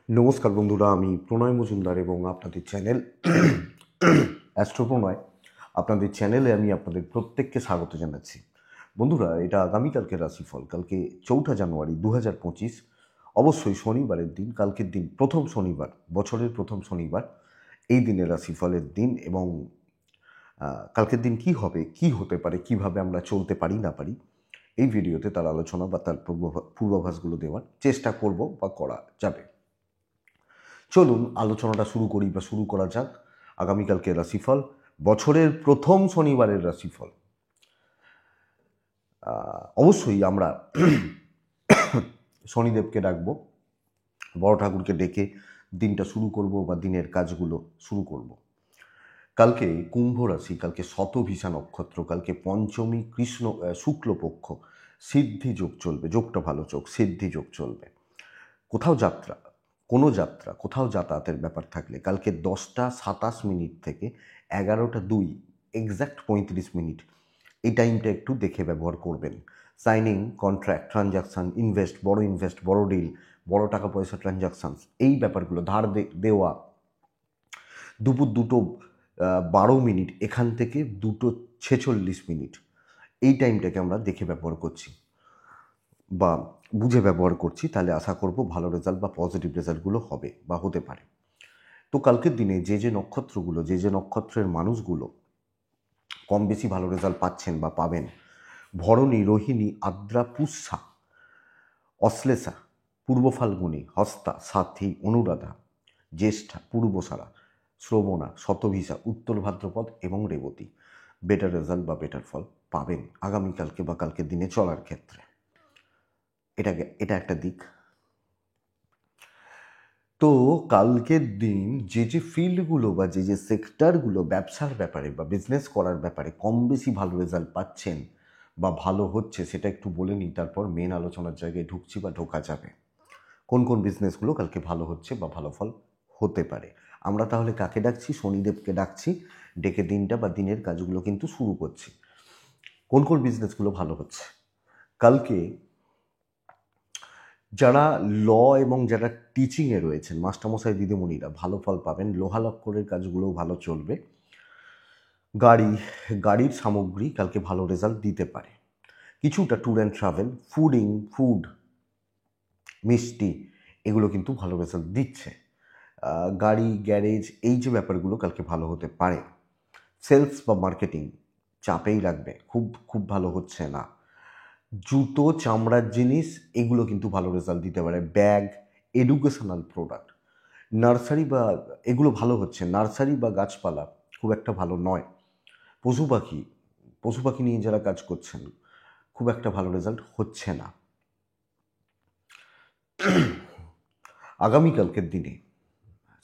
নমস্কার বন্ধুরা, আমি প্রণয় মজুমদার এবং আপনাদের চ্যানেল অ্যাস্ট্রো প্রণয়, আপনাদের চ্যানেলে আমি আপনাদের প্রত্যেককে স্বাগত জানাচ্ছি। বন্ধুরা, এটা আগামীকালকের রাশিফল, কালকে 4 জানুয়ারি 2025, অবশ্যই শনিবারের দিন। কালকের দিন প্রথম শনিবার, বছরের প্রথম শনিবার, এই দিনের রাশিফলের দিন। এবং কালকের দিন কি হবে, কি হতে পারে, কিভাবে আমরা চলতে পারি না পারি, এই ভিডিওতে তার আলোচনা বা তার পূর্বাভাসগুলো দেওয়ার চেষ্টা করব বা করা যাবে। চলুন আলোচনাটা শুরু করি বা শুরু করা যাক। আগামীকালকে রাশিফল, বছরের প্রথম শনিবারের রাশিফল। অবশ্যই আমরা শনিদেবকে ডাকবো, বড় ঠাকুরকে ডেকে দিনটা শুরু করব বা দিনের কাজগুলো শুরু করব। কালকে কুম্ভ রাশি, কালকে শতভিষা নক্ষত্র, কালকে পঞ্চমী কৃষ্ণ শুক্লপক্ষ, সিদ্ধি যোগ চলবে। যোগটা ভালো যোগ, সিদ্ধি যোগ চলবে। কোথাও যাত্রা, কোনো যাত্রা, কোথাও যাতায়াতের ব্যাপার থাকলে কালকে 10:27 থেকে 11:02, এক্স্যাক্ট 35 মিনিট, এই টাইমটা একটু দেখে ব্যবহার করবেন। সাইনিং, কন্ট্রাক্ট, ট্রানজাকশান, ইনভেস্ট, বড় ডিল, বড় টাকা পয়সা ট্রানজাকশানস, এই ব্যাপারগুলো, ধার দেওয়া, দুপুর 2:12 এখান থেকে 2:46, এই টাইমটাকে আমরা দেখে ব্যবহার করছি বা বুঝে ব্যবহার করছি। তাহলে আশা করব ভালো রেজাল্ট বা পজিটিভ রেজাল্টগুলো হবে বা হতে পারে। তো কালকের দিনে যে নক্ষত্রগুলো, যে নক্ষত্রের মানুষগুলো কম বেশি ভালো রেজাল্ট পাচ্ছেন বা পাবেন: ভরণী, রোহিণী, আদ্রা, পুষ্যা, অশ্লেষা, পূর্ব ফাল্গুনী, হস্তা, সাথী, অনুরাধা, জ্যেষ্ঠা, পূর্বসারা, শ্রবণা, শতভিষা, উত্তর ভাদ্রপদ এবং রেবতী বেটার রেজাল্ট বা বেটার ফল পাবেন আগামীকালকে বা কালকের দিনে চলার ক্ষেত্রে। এটা একটা দিক। তো কালকের দিন যে ফিল্ডগুলো বা যে সেক্টরগুলো ব্যবসার ব্যাপারে বা বিজনেস করার ব্যাপারে কম বেশি ভালো রেজাল্ট পাচ্ছেন বা ভালো হচ্ছে, সেটা একটু বলে নিই, তারপর মেন আলোচনার জায়গায় ঢুকছি বা ঢোকা যাবে। কোন কোন বিজনেসগুলো কালকে ভালো হচ্ছে বা ভালো ফল হতে পারে। আমরা তাহলে কাকে ডাকছি? শনিদেবকে ডাকছি, ডেকে দিনটা বা দিনের কাজগুলো কিন্তু শুরু করছি। কোন কোন বিজনেসগুলো ভালো হচ্ছে কালকে? যারা ল এবং যারা টিচিংয়ে রয়েছেন, মাস্টারমশাই দিদিমণিরা ভালো ফল পাবেন। লোহা লক্করের কাজগুলোও ভালো চলবে। গাড়ির সামগ্রী কালকে ভালো রেজাল্ট দিতে পারে। কিছুটা ট্যুর অ্যান্ড ট্রাভেল, ফুড, মিষ্টি, এগুলো কিন্তু ভালো রেজাল্ট দিচ্ছে। গাড়ি, গ্যারেজ, এই যে ব্যাপারগুলো কালকে ভালো হতে পারে। সেলস বা মার্কেটিং চাপেই লাগবে, খুব ভালো হচ্ছে না। জুতো, চামড়ার জিনিস, এগুলো কিন্তু ভালো রেজাল্ট দিতে পারে। ব্যাগ, এডুকেশনাল প্রোডাক্ট, নার্সারি বা এগুলো ভালো হচ্ছে। নার্সারি বা গাছপালা খুব একটা ভালো নয়। পশু পাখি নিয়ে যারা কাজ করছেন, খুব একটা ভালো রেজাল্ট হচ্ছে না। আগামীকালকের দিনে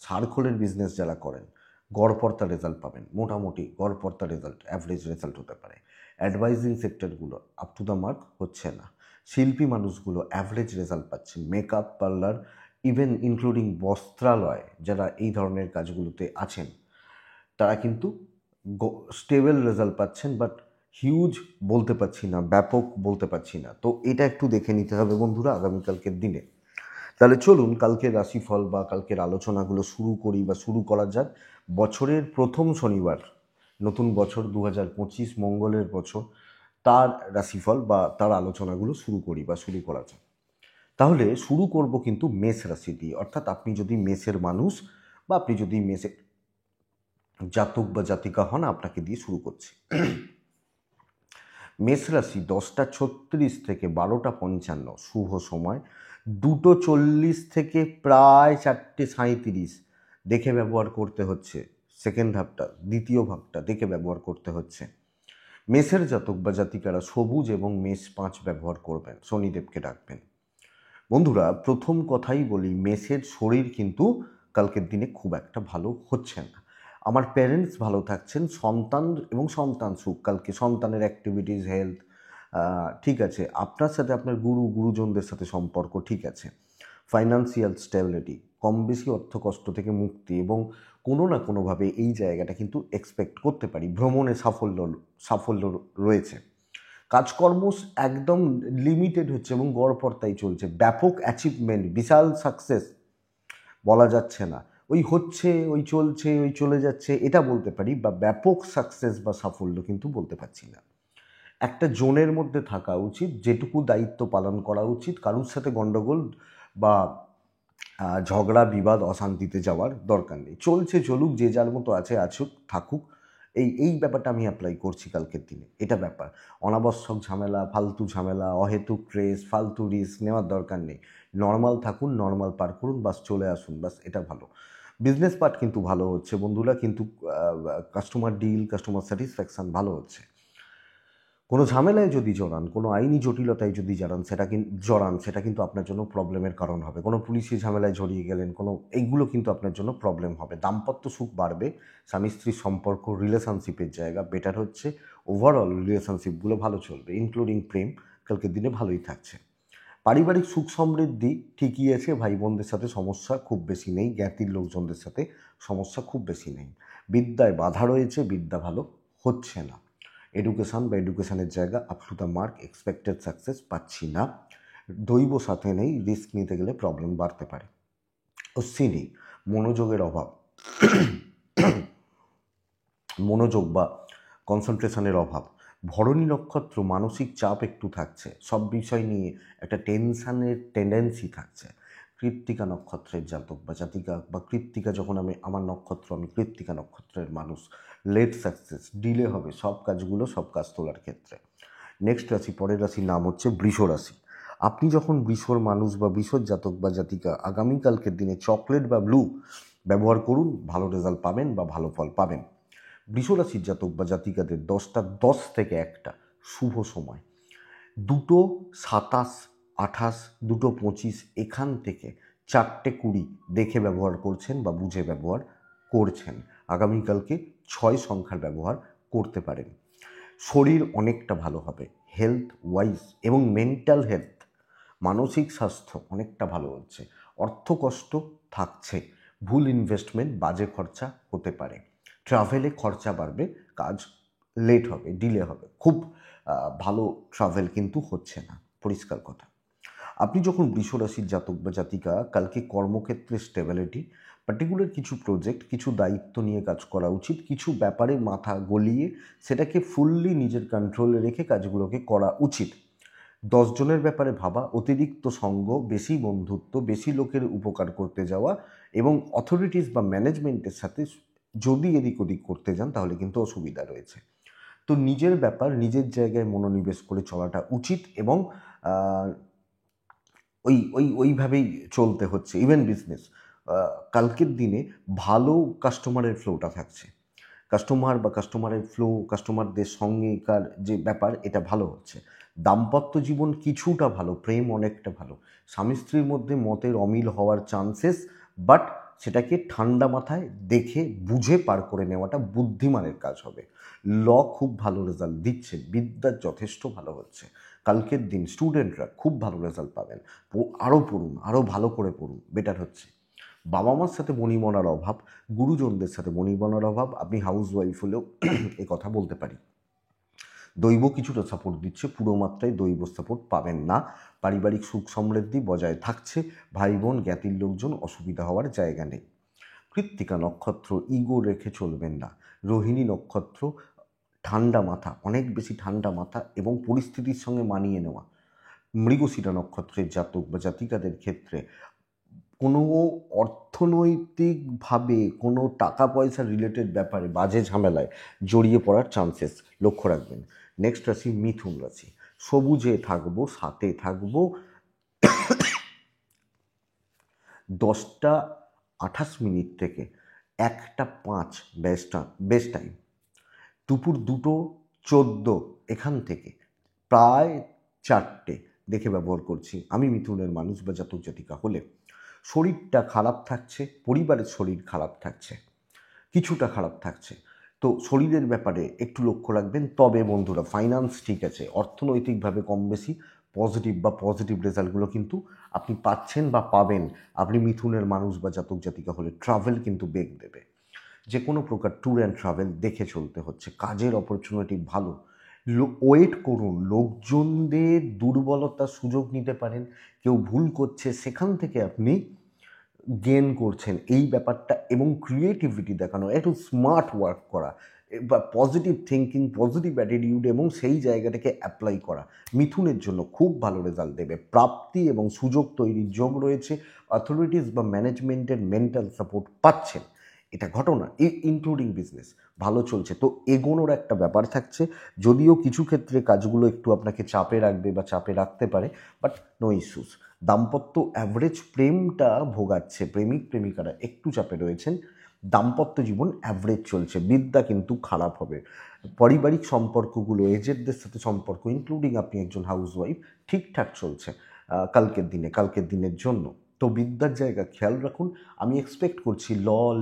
সার্কলের বিজনেস যারা করেন, গড়পড়তা রেজাল্ট পাবেন। মোটামুটি গড়পড়তা রেজাল্ট, অ্যাভারেজ রেজাল্ট হতে পারে। অ্যাডভাইজিং সেক্টরগুলো আপ টু দ্য মার্ক হচ্ছে না। শিল্পী মানুষগুলো অ্যাভারেজ রেজাল্ট পাচ্ছেন। মেকআপ, পার্লার, ইভেন ইনক্লুডিং বস্ত্রালয়, যারা এই ধরনের কাজগুলোতে আছেন, তারা কিন্তু স্টেবল রেজাল্ট পাচ্ছেন। বাট হিউজ বলতে পারছি না, ব্যাপক বলতে পারছি না। তো এটা একটু দেখে নিতে হবে বন্ধুরা আগামীকালকের দিনে। তাহলে চলুন কালকের রাশিফল বা কালকের আলোচনাগুলো শুরু করি বা শুরু করা যাক। বছরের প্রথম শনিবার, নতুন বছর 2025, মঙ্গলের বছর, তার রাশিফল বা তার আলোচনাগুলো শুরু করি বা শুরু করা যাক। তাহলে শুরু করব কিন্তু মেষ রাশি দিয়ে। অর্থাৎ আপনি যদি মেষের মানুষ বা আপনি যদি মেষের জাতক বা জাতিকা হন, আপনাকে দিয়ে শুরু করছি। মেষ রাশি, 10:36 থেকে 12:55 শুভ সময়, 2:40 থেকে প্রায় 4:37 দেখে ব্যবহার করতে হচ্ছে। সেকেন্ড হাফটা, দ্বিতীয় ভাগটা দেখে ব্যবহার করতে হচ্ছে। মেষের জাতক বা জাতিকারা সবুজ এবং মেষ 5 ব্যবহার করবেন, শনিদেবকে ডাকবেন। বন্ধুরা, প্রথম কথাই বলি, মেষের শরীর কিন্তু কালকের দিনে খুব একটা ভালো হচ্ছে না। আমার প্যারেন্টস ভালো থাকছেন, সন্তান এবং সন্তান সুখ, কালকে সন্তানের অ্যাক্টিভিটিস, হেলথ ঠিক আছে। আপনার সাথে আপনার গুরুজনদের সাথে সম্পর্ক ঠিক আছে। ফাইন্যান্সিয়াল স্টেবিলিটি, কম বেশি অর্থ কষ্ট থেকে মুক্তি, এবং কোনো না কোনোভাবে এই জায়গাটা কিন্তু এক্সপেক্ট করতে পারি। ভ্রমণে সাফল্য রয়েছে। কাজকর্ম একদম লিমিটেড হচ্ছে এবং গড়পড়তাই চলছে। ব্যাপক অ্যাচিভমেন্ট, বিশাল সাকসেস, বলা যাচ্ছে না, ওই হচ্ছে, ওই চলছে, ওই চলে যাচ্ছে, এটা বলতে পারি, বা ব্যাপক সাকসেস বা সাফল্য কিন্তু বলতে পারছি না। একটা জোনের মধ্যে থাকা উচিত, যেটুকু দায়িত্ব পালন করা উচিত, কারুর সাথে গণ্ডগোল বা ঝগড়া বিবাদ অশান্তিতে যাওয়ার দরকার নেই। চলছে চলুক, যে যার মতো আছে আছুক, থাকুক, এই ব্যাপারটা আমি অ্যাপ্লাই করছি কালকের দিনে। এটা ব্যাপার, অনাবশ্যক ঝামেলা, ফালতু ঝামেলা, অহেতুক ট্রেস, ফালতু রিস্ক নেওয়ার দরকার নেই। নর্মাল থাকুন, নর্মাল পার করুন, বাস চলে আসুন, বাস এটা ভালো। বিজনেস পার্ট কিন্তু ভালো হচ্ছে বন্ধুরা, কিন্তু কাস্টমার ডিল, কাস্টমার স্যাটিসফ্যাকশান ভালো হচ্ছে। কোনো ঝামেলায় যদি জড়ান, কোনো আইনি জটিলতায় যদি জড়ান, সেটা কিন্তু আপনার জন্য প্রবলেমের কারণ হবে। কোনো পুলিশি ঝামেলায় জড়িয়ে গেলেন, এইগুলো কিন্তু আপনার জন্য প্রবলেম হবে। দাম্পত্য সুখ বাড়বে, স্বামী স্ত্রীর সম্পর্ক, রিলেশনশিপের জায়গা বেটার হচ্ছে, ওভারঅল রিলেশনশিপগুলো ভালো চলবে, ইনক্লুডিং প্রেম কালকের দিনে ভালোই থাকছে। পারিবারিক সুখ সমৃদ্ধি ঠিকই আছে, ভাই বোনদের সাথে সমস্যা খুব বেশি নেই, জ্ঞাতির লোকজনদের সাথে সমস্যা খুব বেশি নেই। বিদ্যায় বাধা রয়েছে, বিদ্যা ভালো হচ্ছে না। এডুকেশান বা এডুকেশানের জায়গা up to the mark, expected success পাচ্ছি না। দৈব সাথে নেই, রিস্ক নিতে গেলে প্রবলেম বাড়তে পারে। অশ্বিনী, মনোযোগের অভাব, মনোযোগ বা কনসেন্ট্রেশনের অভাব। ভরণী নক্ষত্র, মানসিক চাপ একটু থাকছে, সব বিষয় নিয়ে একটা টেনশানের টেন্ডেন্সি থাকছে। কৃত্তিকা নক্ষত্রের জাতক বা জাতিকা, বা কৃত্তিকা যখন আমার নক্ষত্র, আমি কৃত্তিকা নক্ষত্রের মানুষ, লেট সাকসেস, ডিলে হবে সব কাজগুলো, সব কাজ তোলার ক্ষেত্রে। নেক্সট রাশি, পরের রাশির নাম হচ্ছে বৃষ রাশি। আপনি যখন বৃষর মানুষ বা বৃষর জাতক বা জাতিকা, আগামীকালকের দিনে চকলেট বা ব্লু ব্যবহার করুন, ভালো রেজাল্ট পাবেন বা ভালো ফল পাবেন। বৃষরাশির জাতক বা জাতিকাদের 10টা 10 থেকে 1টা শুভ সময়, 2:27, 28, 2:25, এখান থেকে 4:20 দেখে ব্যবহার করছেন বা বুঝে ব্যবহার করছেন। আগামীকালকে 6 সংখ্যার ব্যবহার করতে পারেন। শরীর অনেকটা ভালো হবে, হেলথ ওয়াইজ এবং মেন্টাল হেলথ, মানসিক স্বাস্থ্য অনেকটা ভালো হচ্ছে। অর্থ কষ্ট থাকছে, ভুল ইনভেস্টমেন্ট, বাজে খরচা হতে পারে। ট্রাভেলে খরচা বাড়বে, কাজ লেট হবে, ডিলে হবে, খুব ভালো ট্রাভেল কিন্তু হচ্ছে না, পরিষ্কার কথা। আপনি যখন বৃষরাশির জাতক বা জাতিকা, কালকে কর্মক্ষেত্রে স্টেবিলিটি, পার্টিকুলার কিছু প্রজেক্ট, কিছু দায়িত্ব নিয়ে কাজ করা উচিত, কিছু ব্যাপারে মাথা গলিয়ে সেটাকে ফুললি নিজের কন্ট্রোলে রেখে কাজগুলোকে করা উচিত। 10 জনের ব্যাপারে ভাবা, অতিরিক্ত সঙ্গ, বেশি বন্ধুত্ব, বেশি লোকের উপকার করতে যাওয়া এবং অথরিটিস বা ম্যানেজমেন্টের সাথে যদি এদিক ওদিক করতে যান, তাহলে কিন্তু অসুবিধা রয়েছে। তো নিজের ব্যাপার, নিজের জায়গায় মনোনিবেশ করে চলাটা উচিত, এবং ওইভাবেই চলতে হচ্ছে। ইভেন বিজনেস, কালকের দিনে ভালো কাস্টমারের ফ্লোটা থাকছে, কাস্টমারের ফ্লো, কাস্টমারদের সঙ্গেকার যে ব্যাপার, এটা ভালো হচ্ছে। দাম্পত্য জীবন কিছুটা ভালো, প্রেম অনেকটা ভালো। স্বামী স্ত্রীর মধ্যে মতের অমিল হওয়ার চান্সেস, বাট সেটাকে ঠান্ডা মাথায় দেখে বুঝে পার করে নেওয়াটা বুদ্ধিমানের কাজ হবে। ল খুব ভালো রেজাল্ট দিচ্ছে, বিদ্যা যথেষ্ট ভালো হচ্ছে। কালকের দিন স্টুডেন্টরা খুব ভালো রেজাল্ট পাবেন। আরও পড়ুন, আরও ভালো করে পড়ুন, বেটার হচ্ছে। বাবা মার সাথে বনিবনার অভাব, গুরুজনদের সাথে বনিবনার অভাব, আপনি হাউস ওয়াইফ হলেও এ কথা বলতে পারি। দৈব কিছুটা সাপোর্ট দিচ্ছে, পুরো মাত্রায় দৈব সাপোর্ট পাবেন না। পারিবারিক সুখ সমৃদ্ধি বজায় থাকছে, ভাই বোন জ্ঞাতির লোকজন, অসুবিধা হওয়ার জায়গা নেই। কৃত্তিকা নক্ষত্র, ইগো রেখে চলবেন না। রোহিণী নক্ষত্র, ঠান্ডা মাথা, অনেক বেশি ঠান্ডা মাথা এবং পরিস্থিতির সঙ্গে মানিয়ে নেওয়া। মৃগশিরা নক্ষত্রের জাতক বা জাতিকাদের ক্ষেত্রে কোনো অর্থনৈতিকভাবে কোনো টাকা পয়সা রিলেটেড ব্যাপারে বাজে ঝামেলায় জড়িয়ে পড়ার চান্সেস লক্ষ্য রাখবেন। নেক্সট রাশি মিথুন রাশি। সবুজে থাকবো, সাথে থাকবো, 10টা 28 থেকে 1টা 5 বেস্ট টাইম। দুপুর 2:14 এখান থেকে প্রায় 4টে দেখে ব্যবহার করছি আমি মিথুনের মানুষ বা জাতক জাতিকা হলে। শরীরটা খারাপ থাকছে, পরিবারের শরীর খারাপ থাকছে, কিছুটা খারাপ থাকছে, তো শরীরের ব্যাপারে একটু লক্ষ্য রাখবেন। তবে বন্ধুরা, ফাইন্যান্স ঠিক আছে, অর্থনৈতিকভাবে কম বেশি পজিটিভ রেজাল্টগুলো কিন্তু আপনি পাচ্ছেন বা পাবেন। আপনি মিথুনের মানুষ বা জাতক জাতিকা হলে ট্রাভেল কিন্তু বেগ দেবে, যে কোনো প্রকার ট্যুর অ্যান্ড ট্রাভেল দেখে চলতে হচ্ছে। কাজের অপরচুনিটি ভালো, ওয়েট করুন, লোকজনদের দুর্বলতার সুযোগ নিতে পারেন। কেউ ভুল করছে, সেখান থেকে আপনি গেন করছেন এই ব্যাপারটা, এবং ক্রিয়েটিভিটি দেখানো, একটু স্মার্ট ওয়ার্ক করা বা পজিটিভ থিঙ্কিং, পজিটিভ অ্যাটিটিউড এবং সেই জায়গাটাকে অ্যাপ্লাই করা মিথুনের জন্য খুব ভালো রেজাল্ট দেবে। প্রাপ্তি এবং সুযোগ তৈরির যোগ রয়েছে। অথরিটিস বা ম্যানেজমেন্টের মেন্টাল সাপোর্ট পাচ্ছেন, এটা ঘটনা। ইনক্লুডিং বিজনেস ভালো চলছে, তো এগোনোর একটা ব্যাপার থাকছে। যদিও কিছু ক্ষেত্রে কাজগুলো একটু আপনাকে চাপে রাখবে বা চাপে রাখতে পারে, বাট নো ইস্যুস। দাম্পত্য অ্যাভারেজ, প্রেমটা ভোগাচ্ছে, প্রেমিক প্রেমিকারা একটু চাপে রয়েছেন। দাম্পত্য জীবন অ্যাভারেজ চলছে, বিদ্যা কিন্তু খারাপ হবে। পারিবারিক সম্পর্কগুলো, এজেন্টদের সাথে সম্পর্ক, ইনক্লুডিং আপনি একজন হাউসওয়াইফ, ঠিকঠাক চলছে কালকের দিনের জন্য। তো বিদ্যার জায়গা খেয়াল রাখুন। আমি এক্সপেক্ট করছি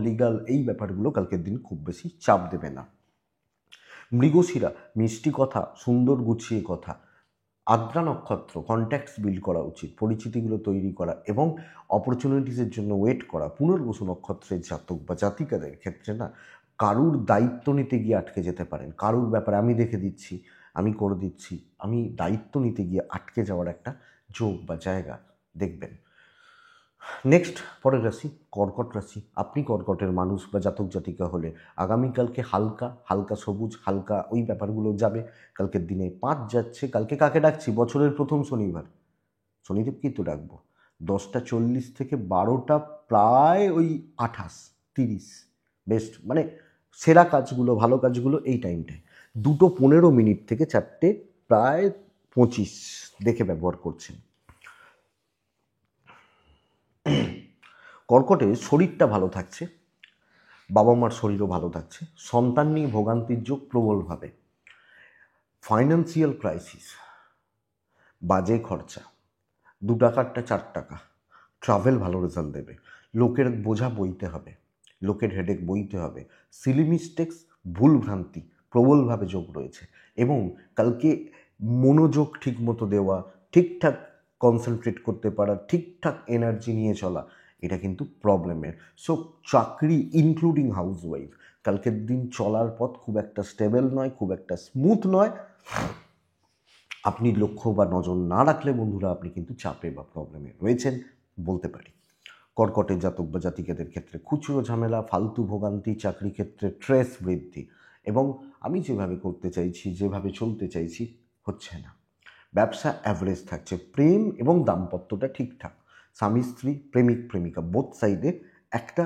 লিগাল এই ব্যাপারগুলো কালকের দিন খুব বেশি চাপ দেবে না। মৃগশিরা, মিষ্টি কথা, সুন্দর গুছিয়ে কথা। আদ্রা নক্ষত্র, কন্ট্যাক্টস বিল্ড করা উচিত, পরিচিতিগুলো তৈরি করা এবং অপরচুনিটিসের জন্য ওয়েট করা। পুনর্বসু নক্ষত্রের জাতক বা জাতিকাদের ক্ষেত্রে না, কারুর দায়িত্ব নিতে গিয়ে আটকে যেতে পারেন। কারুর ব্যাপারে আমি দেখে দিচ্ছি, আমি করে দিচ্ছি, আমি দায়িত্ব নিতে গিয়ে আটকে যাওয়ার একটা যোগ বা জায়গা দেখবেন। নেক্সট, পরের রাশি কর্কট রাশি। আপনি কর্কটের মানুষ বা জাতক জাতিকা হলে আগামীকালকে হালকা হালকা সবুজ, হালকা ওই ব্যাপারগুলো যাবে। কালকের দিনে 5 যাচ্ছে। কালকে কাকে ডাকছি? বছরের প্রথম শনিবার, শনিদেবকেই তো ডাকবো। 10টা 40 থেকে 12টা, প্রায় ওই 28-30 বেস্ট, মানে সেরা কাজগুলো, ভালো কাজগুলো এই টাইমটায়। 2:15 থেকে 4টে প্রায় 25 দেখে ব্যবহার করছেন। কর্কটে শরীরটা ভালো থাকছে, বাবা মার শরীরও ভালো থাকছে, সন্তান নিয়ে ভোগান্তির যোগ প্রবলভাবে। ফাইন্যান্সিয়াল ক্রাইসিস, বাজে খরচা, 2 টাকারটা 4 টাকা, ট্রাভেল ভালো রেজাল্ট দেবে। লোকের বোঝা বইতে হবে, লোকের হেডেক বইতে হবে। সিলি মিস্টেক্স, ভুল ভ্রান্তি প্রবলভাবে যোগ রয়েছে। এবং কালকে মনোযোগ ঠিকমতো দেওয়া, ঠিকঠাক কনসেন্ট্রেট করতে পারা, ঠিকঠাক এনার্জি নিয়ে চলা, এটা কিন্তু প্রবলেমের। সো চাকরি ইনক্লুডিং হাউসওয়াইফ, কালকের দিন চলার পথ খুব একটা স্টেবল নয়, খুব একটা স্মুথ নয়। আপনি লক্ষ্য বা নজর না রাখলে বন্ধুরা আপনি কিন্তু চাপে বা প্রবলেমে রয়েছেন বলতে পারি। কর্কটের জাতক বা জাতিকাদের ক্ষেত্রে খুচরো ঝামেলা, ফালতু ভোগান্তি, চাকরি ক্ষেত্রে স্ট্রেস বৃদ্ধি, এবং আমি যেভাবে করতে চাইছি, যেভাবে চলতে চাইছি হচ্ছে না। ব্যবসা অ্যাভারেজ থাকছে। প্রেম এবং দাম্পত্যটা ঠিকঠাক, স্বামী স্ত্রী, প্রেমিক প্রেমিকা বোথ সাইডে একটা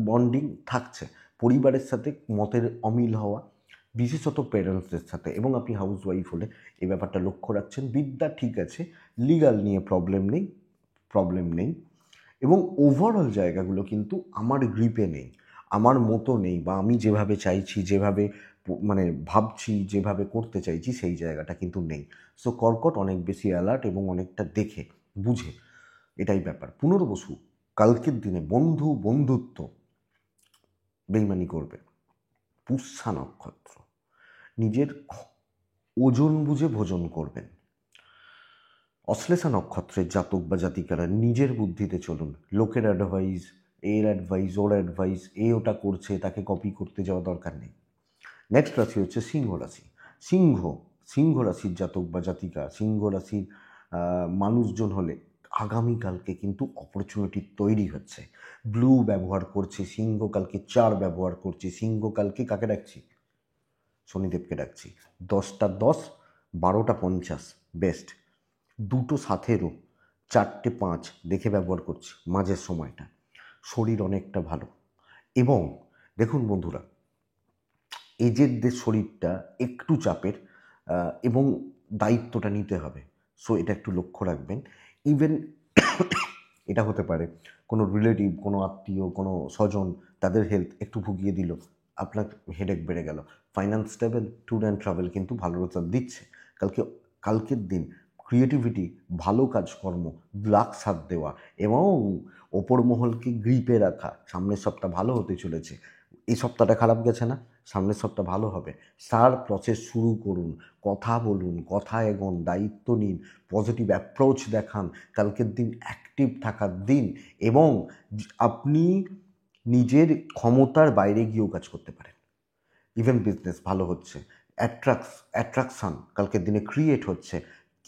বন্ডিং থাকছে। পরিবারের সাথে মতের অমিল হওয়া, বিশেষত প্যারেন্টসদের সাথে, এবং আপনি হাউসওয়াইফ হলে এই ব্যাপারটা লক্ষ্য রাখছেন। বিদ্যা ঠিক আছে, লিগাল নিয়ে প্রবলেম নেই, এবং ওভারঅল জায়গাগুলো কিন্তু আমার গ্রিপে নেই, আমার মতো নেই, বা আমি যেভাবে চাইছি, যেভাবে মানে ভাবছি, যেভাবে করতে চাইছি সেই জায়গাটা কিন্তু নেই। সো কর্কট অনেক বেশি অ্যালার্ট এবং অনেকটা দেখে বুঝে, এটাই ব্যাপার। পুনর্বসু কালকের দিনে বন্ধুত্ব বেইমানি করবে। পুষ্যা নক্ষত্র, নিজের ওজন বুঝে ভোজন করবেন। অশ্লেষা নক্ষত্রের জাতক বা জাতিকারা নিজের বুদ্ধিতে চলুন, লোকের অ্যাডভাইস, এর অ্যাডভাইস, ওর অ্যাডভাইস, এ ওটা করছে তাকে কপি করতে যাওয়া দরকার নেই। নেক্সট রাশি হচ্ছে সিংহ রাশি। সিংহ রাশির জাতক বা জাতিকা, সিংহ রাশির মানুষজন হলে আগামীকালকে কিন্তু অপরচুনিটি তৈরি হচ্ছে। ব্লু ব্যবহার করছে সিংহ, কালকে 4 ব্যবহার করছে সিংহ। কালকে কাকে ডাকছি? শনিদেবকে ডাকছি। 10টা 10, 12টা 50 বেস্ট। 2:17, 4টে 5 দেখে ব্যবহার করছি মাঝের সময়টা। শরীর অনেকটা ভালো। এবং দেখুন বন্ধুরা, এজেন্টদের শরীরটা একটু চাপের, এবং দায়িত্বটা নিতে হবে। সো এটা একটু লক্ষ্য রাখবেন। ইভেন এটা হতে পারে কোনো রিলেটিভ, কোনো আত্মীয়, কোনো স্বজন, তাদের হেলথ একটু ভুগিয়ে দিল, আপনার হেডেক বেড়ে গেল। Finance stable, tour and travel কিন্তু ভালো রেজাল্ট দিচ্ছে। কালকের দিন ক্রিয়েটিভিটি, ভালো কাজকর্ম, লাক সাথ দেওয়া এবং ওপর মহলকে গ্রিপে রাখা। সামনের সপ্তাহ ভালো হতে চলেছে। এই সপ্তাহটা খারাপ গেছে না, সামনের সপ্তাহ ভালো হবে। প্রসেস শুরু করুন, কথা বলুন, কথা এগোন, দায়িত্ব নিন, পজিটিভ অ্যাপ্রোচ দেখান। কালকের দিন অ্যাক্টিভ থাকার দিন, এবং আপনি নিজের ক্ষমতার বাইরে গিয়েও কাজ করতে পারেন। ইভেন বিজনেস ভালো হচ্ছে। অ্যাট্রাকশান কালকের দিনে ক্রিয়েট হচ্ছে।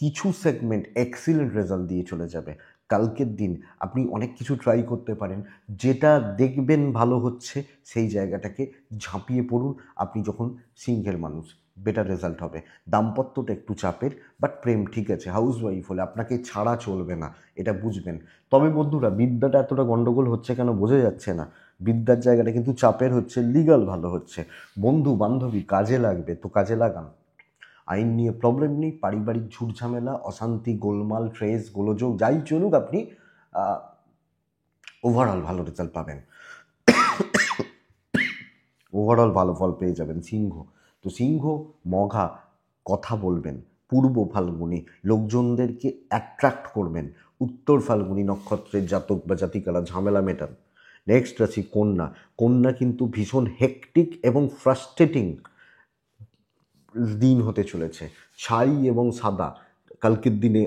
কিছু সেগমেন্ট এক্সিলেন্ট রেজাল্ট দিয়ে চলে যাবে। কালকের দিন আপনি অনেক কিছু ট্রাই করতে পারেন, যেটা দেখবেন ভালো হচ্ছে সেই জায়গাটাকে ঝাঁপিয়ে পড়ুন। আপনি যখন সিঙ্গেল মানুষ, বেটার রেজাল্ট হবে। দাম্পত্যটা একটু চাপের, বাট প্রেম ঠিক আছে। হাউসওয়াইফ হলে আপনাকে ছাড়া চলবে না, এটা বুঝবেন। তবে বন্ধুরা, বিদ্যাটা এতটা গণ্ডগোল হচ্ছে কেন বোঝা যাচ্ছে না। বিদ্যার জায়গাটা কিন্তু চাপের হচ্ছে, লিগাল ভালো হচ্ছে। বন্ধু বান্ধবী কাজে লাগবে তো কাজে লাগান। আইন নিয়ে প্রবলেম নেই, পারিবারিক ঝুটঝামেলা, অশান্তি, গোলমাল, ট্রেস, গোলযোগ যাই চলুক, আপনি ওভারঅল ভালো রেজাল্ট পাবেন, ওভারঅল ভালো ফল পেয়ে যাবেন। সিংহ, তো সিংহ মঘা কথা বলবেন, পূর্ব ফাল্গুনি লোকজনদেরকে অ্যাট্রাক্ট করবেন, উত্তর ফাল্গুনি নক্ষত্রের জাতক বা জাতিকারা ঝামেলা মেটান। নেক্সট রাশি কন্যা। কন্যা কিন্তু ভীষণ হেকটিক এবং ফ্রাস্ট্রেটিং দিন হতে চলেছে। ছাই এবং সাদা কালকের দিনে,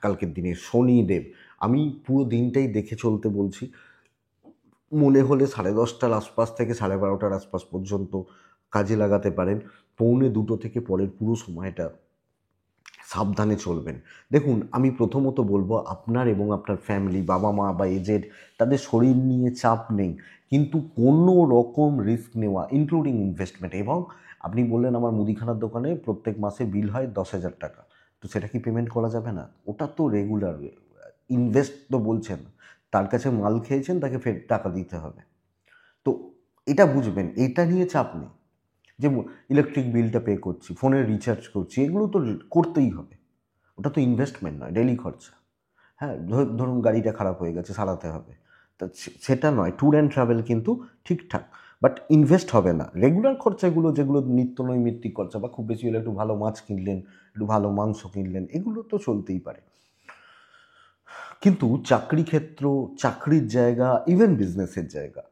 কালকের দিনে শনিদেব। আমি পুরো দিনটাই দেখে চলতে বলছি। মনে হলে 10:30টার আশপাশ থেকে 12:30টার আশপাশ পর্যন্ত কাজে লাগাতে পারেন। 1:45 থেকে পরের পুরো সময়টা সাবধানে চলবেন। দেখুন, আমি প্রথমত বলবো, আপনার এবং আপনার ফ্যামিলি, বাবা মা বা এজেড, তাদের শরীর নিয়ে চাপ নেই, কিন্তু কোনো রকম রিস্ক নেওয়া ইনক্লুডিং ইনভেস্টমেন্ট। এবং আপনি বললেন আমার মুদিখানার দোকানে প্রত্যেক মাসে বিল হয় 10,000 টাকা, তো সেটা কি পেমেন্ট করা যাবে না? ওটা তো রেগুলার ইনভেস্ট তো বলছেন, তার কাছে মাল খেয়েছেন, তাকে ফের টাকা দিতে হবে। তো এটা বুঝবেন, এটা নিয়ে চাপ নেই। যে ইলেকট্রিক বিলটা পে করছি, ফোনের রিচার্জ করছি, এগুলো তো করতেই হবে। ওটা তো ইনভেস্টমেন্ট নয়, ডেলি খরচা। হ্যাঁ, ধরুন গাড়িটা খারাপ হয়ে গেছে, সারাতে হবে, তা সেটা নয়। ট্যুর অ্যান্ড ট্রাভেল কিন্তু ঠিকঠাক, বাট ইনভেস্ট হবে না। রেগুলার খরচাগুলো, যেগুলো নিত্য নৈমিত্তিক খরচা, বা খুব বেশি হলে একটু ভালো মাছ কিনলেন, একটু ভালো মাংস কিনলেন, এগুলো তো চলতেই পারে। কিন্তু চাকরি ক্ষেত্র, চাকরির জায়গা, ইভেন বিজনেসের জায়গা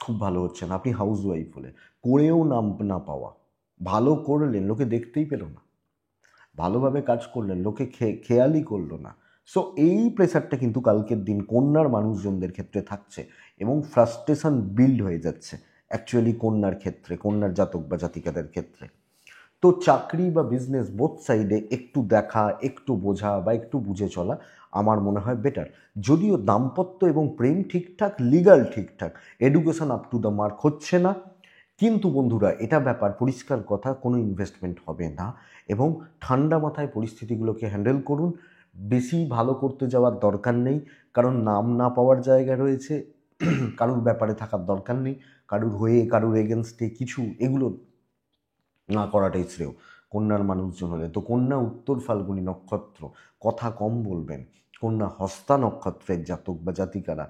খুব ভালো হচ্ছে না। আপনি হাউস ওয়াইফ হলে, করেও নাম না পাওয়া, ভালো করলেন লোকে দেখতেই পেল না, ভালোভাবে কাজ করলেন লোকে খেয়ালই করলো না। সো এই প্রেসারটা কিন্তু কালকের দিন কন্যার মানুষজনদের ক্ষেত্রে থাকছে, এবং ফ্রাস্ট্রেশন বিল্ড হয়ে যাচ্ছে অ্যাকচুয়ালি কন্যার ক্ষেত্রে, কন্যার জাতক বা জাতিকাদের ক্ষেত্রে। তো চাকরি বা বিজনেস বোথ সাইডে একটু দেখা, একটু বোঝা বা একটু বুঝে চলা আমার মনে হয় বেটার। যদিও দাম্পত্য এবং প্রেম ঠিকঠাক, লিগাল ঠিকঠাক, education up to the mark হচ্ছে না, কিন্তু বন্ধুরা এটা ব্যাপার পরিষ্কার কথা, কোনো ইনভেস্টমেন্ট হবে না। এবং ঠান্ডা মাথায় পরিস্থিতিগুলোকে হ্যান্ডেল করুন। বেশি ভালো করতে যাওয়ার দরকার নেই, কারণ নাম না পাওয়ার জায়গা রয়েছে। কারুর ব্যাপারে থাকার দরকার নেই, কারুর হয়ে কারুর এগেনস্টে কিছু এগুলো না করাটাই শ্রেয় কন্যার মানুষজন হলে। তো কন্যা উত্তর ফাল্গুনী নক্ষত্র, কথা কম বলবেন। কন্যা হস্তা নক্ষত্রের জাতক বা জাতিকারা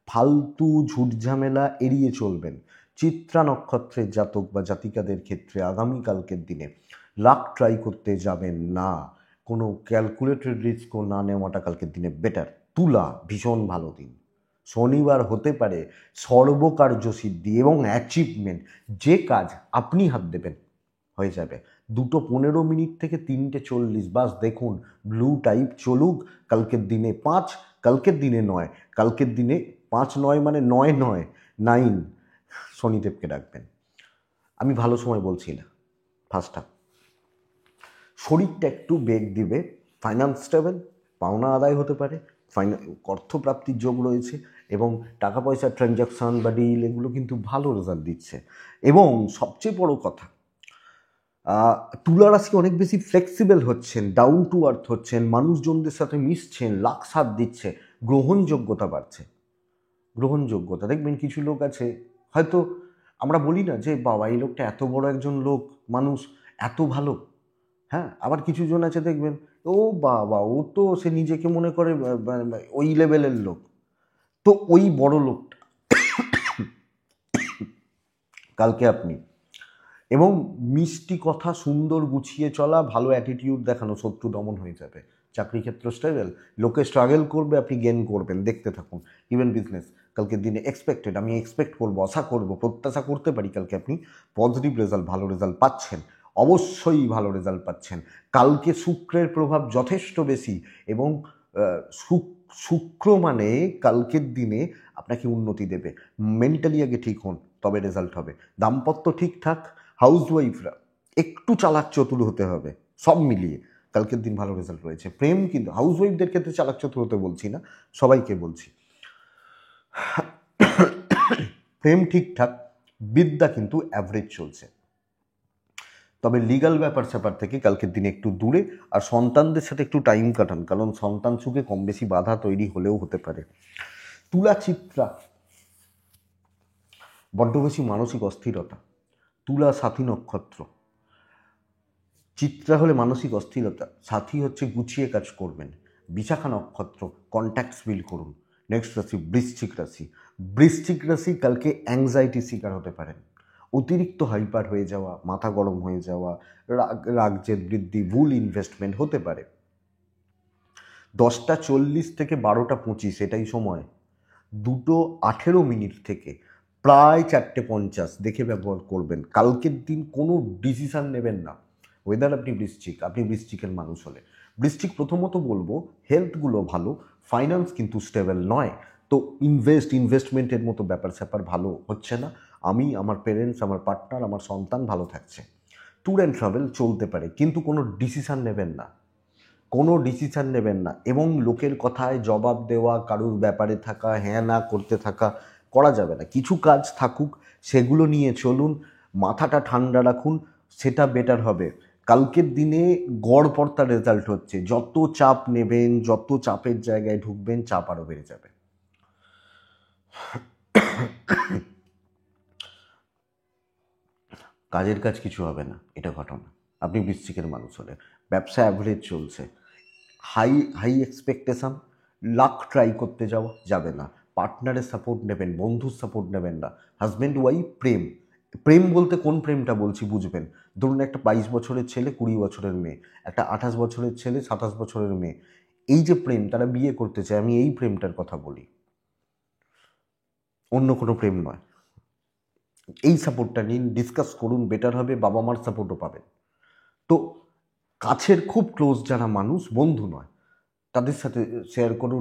ফালতু ঝুটঝামেলা এড়িয়ে চলবেন। চিত্রা নক্ষত্রের জাতক বা জাতিকাদের ক্ষেত্রে আগামীকালকের দিনে লাক ট্রাই করতে যাবেন না, কোনো ক্যালকুলেটেড রিস্কও না নেওয়াটা কালকের দিনে বেটার। তুলা ভীষণ ভালো দিন, শনিবার হতে পারে সর্বকার্য সিদ্ধি এবং অ্যাচিভমেন্ট। যে কাজ আপনি হাত দেবেন হয়ে যাবে। 2:15 থেকে 3:40, বাস দেখুন ব্লু টাইপ চলুক কালকের দিনে। 5 কালকের দিনে নয়, কালকের দিনে 5 নয় মানে 9 নয়, 9 শনিদেবকে ডাকবেন। আমি ভালো সময় বলছি না, ফার্স্ট হাফ শরীরটা একটু বেগ দিবে, ফাইন্যান্স স্টেবল, পাওনা আদায় হতে পারে, অর্থপ্রাপ্তির যোগ রয়েছে, এবং টাকা পয়সার ট্রানজ্যাকশান বা ডিল এগুলো কিন্তু ভালো রেজাল্ট দিচ্ছে। এবং সবচেয়ে বড় কথা, তুলা রাশি অনেক বেশি ফ্লেক্সিবল হচ্ছেন, ডাউন টু আর্থ হচ্ছেন, মানুষজনদের সাথে মিশছেন, লাখ সাথ দিচ্ছে, গ্রহণযোগ্যতা বাড়ছে। গ্রহণযোগ্যতা দেখবেন, কিছু লোক আছে হয়তো আমরা বলি না যে বাবা এই লোকটা এত বড় একজন লোক, মানুষ এত ভালো। হ্যাঁ, আবার কিছু জন আছে দেখবেন, ও বাবা ও তো সে নিজেকে মনে করে ওই লেভেলের লোক। তো ওই বড় লোকটা কালকে আপনি, এবং মিষ্টি কথা, সুন্দর গুছিয়ে চলা, ভালো অ্যাটিটিউড দেখানো, শত্রু দমন হয়ে যাবে। চাকরি ক্ষেত্র স্টেবল, লোকে স্ট্রাগল করবে, আপনি গেন করবেন, দেখতে থাকুন। ইভেন বিজনেস কালকের দিনে এক্সপেক্টেড, আমি এক্সপেক্ট করবো, আশা করবো, প্রত্যাশা করতে পারি কালকে আপনি পজিটিভ রেজাল্ট, ভালো রেজাল্ট পাচ্ছেন, অবশ্যই ভালো রেজাল্ট পাচ্ছেন। কালকে শুক্রের প্রভাব যথেষ্ট বেশি, এবং শুক্র মানে কালকের দিনে আপনাকে উন্নতি দেবে। মেন্টালি আগে ঠিক হন, তবে রেজাল্ট হবে। দাম্পত্য ঠিকঠাক, হাউসওয়াইফরা একটু চালাক চতুর হতে হবে, সব মিলিয়ে কালকের দিন ভালো রেজাল্ট রয়েছে। প্রেম কিন্তু হাউসওয়াইফদের ক্ষেত্রে চালাক চতুর হতে বলছি না, সবাইকে বলছি। প্রেম ঠিকঠাক, বিদ্যা কিন্তু অ্যাভারেজ চলছে। তবে লিগাল ব্যাপার স্যাপার থেকে কালকের দিনে একটু দূরে, আর সন্তানদের সাথে একটু টাইম কাটান, কারণ সন্তান সুখে কম বেশি বাধা তৈরি হলেও হতে পারে। তুলা চিত্রা বড্ড বেশি মানসিক অস্থিরতা, তুলা সাথী নক্ষত্র, চিত্রা হলে মানসিক অস্থিরতা, সাথী হচ্ছে গুছিয়ে কাজ করবেন। বিশাখা নক্ষত্র, কন্ট্যাক্টস বিল করুন। নেক্সট রাশি বৃশ্চিক রাশি। বৃশ্চিক রাশি কালকে অ্যাংজাইটি শিকার হতে পারেন, অতিরিক্ত হাইপার হয়ে যাওয়া, মাথা গরম হয়ে যাওয়া, রাগজেদ বৃদ্ধি, ভুল ইনভেস্টমেন্ট হতে পারে। 10:40 থেকে 12:25 এটাই সময়। 2:18 থেকে প্রায় 4:50 দেখে ব্যবহার করবেন। কালকের দিন কোনো ডিসিশান নেবেন না। ওয়েদার আপনি বৃশ্চিকের মানুষ হলে, বৃশ্চিক প্রথমত বলবো হেলথগুলো ভালো, ফাইন্যান্স কিন্তু স্টেবল নয়। তো ইনভেস্টমেন্টের মতো ব্যাপার স্যাপার ভালো হচ্ছে না। আমি, আমার পেরেন্টস, আমার পার্টনার, আমার সন্তান ভালো থাকছে। ট্যুর অ্যান্ড ট্রাভেল চলতে পারে, কিন্তু কোনো ডিসিশান নেবেন না, এবং লোকের কথায় জবাব দেওয়া, কারুর ব্যাপারে থাকা, হ্যাঁ না করতে থাকা করা যাবে না। কিছু কাজ থাকুক, সেগুলো নিয়ে চলুন, মাথাটা ঠান্ডা রাখুন, সেটা বেটার হবে। কালকের দিনে গড়পড়তা রেজাল্ট হচ্ছে, যত চাপ নেবেন, যত চাপের জায়গায় ঢুকবেন, চাপ আরও বেড়ে যাবে। কাজের কাজ কিছু হবে না, এটা ঘটনা। আপনি বৃশ্চিকের মানুষ হলে ব্যবসা অ্যাভারেজ চলছে। হাই এক্সপেকটেশন, লাক ট্রাই করতে যাবে না। পার্টনারের সাপোর্ট নেবেন, বন্ধুর সাপোর্ট নেবেন না। হাজব্যান্ড ওয়াইফ প্রেম বলতে কোন প্রেমটা বলছি বুঝবেন। ধরুন একটা 22 বছরের ছেলে, 20 বছরের মেয়ে, একটা 28 বছরের ছেলে, 27 বছরের মেয়ে, এই যে প্রেম, তারা বিয়ে করতে চায়, আমি এই প্রেমটার কথা বলি, অন্য কোনো প্রেম নয়। এই সাপোর্টটা নিন, ডিসকাস করুন, বেটার হবে, বাবা মার সাপোর্টও পাবেন। তো কাছের খুব ক্লোজ যারা মানুষ, বন্ধু নয়, তাদের সাথে শেয়ার করুন,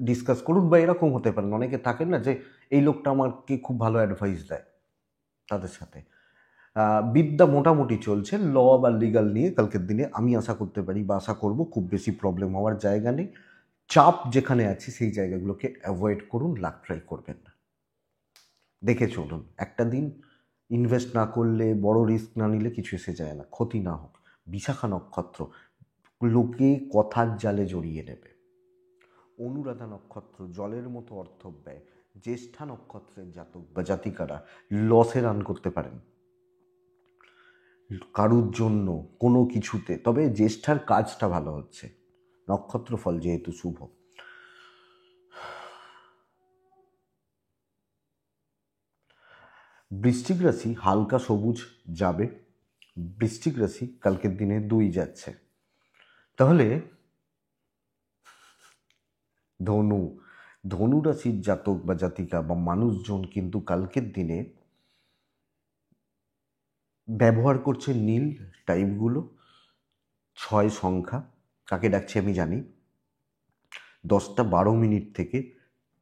ডিসকাস করুন। বা এরকম হতে পারেন, অনেকে থাকেন না যে এই লোকটা আমাকে খুব ভালো অ্যাডভাইস দেয়, তাদের সাথে। বিদ্যা মোটামুটি চলছে। ল বা লিগাল নিয়ে কালকের দিনে আমি আশা করতে পারি বা আশা করব খুব বেশি প্রবলেম হওয়ার জায়গা নেই। চাপ যেখানে আছে সেই জায়গাগুলোকে অ্যাভয়েড করুন, লাক ট্রাই করবেন না, দেখে চলুন। একটা দিন ইনভেস্ট না করলে, বড় রিস্ক না নিলে কিছু এসে যায় না, ক্ষতি না হোক। বিশাখা নক্ষত্র, লোকে কথার জালে জড়িয়ে নেবে। অনুরাধা নক্ষত্র, জলের মতো অর্থ ব্যয়। জ্যেষ্ঠা নক্ষত্রের জাতক বা জাতিকারা লসে রান করতে পারেন কারুর জন্য, কোনো কিছুতে। তবে জ্যেষ্ঠার কাজটা ভালো হচ্ছে, নক্ষত্র ফল যেহেতু শুভ। বৃশ্চিক রাশি হালকা সবুজ যাবে। বৃশ্চিক রাশি কালকের দিনে 2 যাচ্ছে। তাহলে ধনু রাশির জাতক বা জাতিকা বা মানুষজন কিন্তু কালকের দিনে ব্যবহার করছে নীল টাইপগুলো। 6 সংখ্যা, কাকে ডাকছি আমি জানি। 10:12 থেকে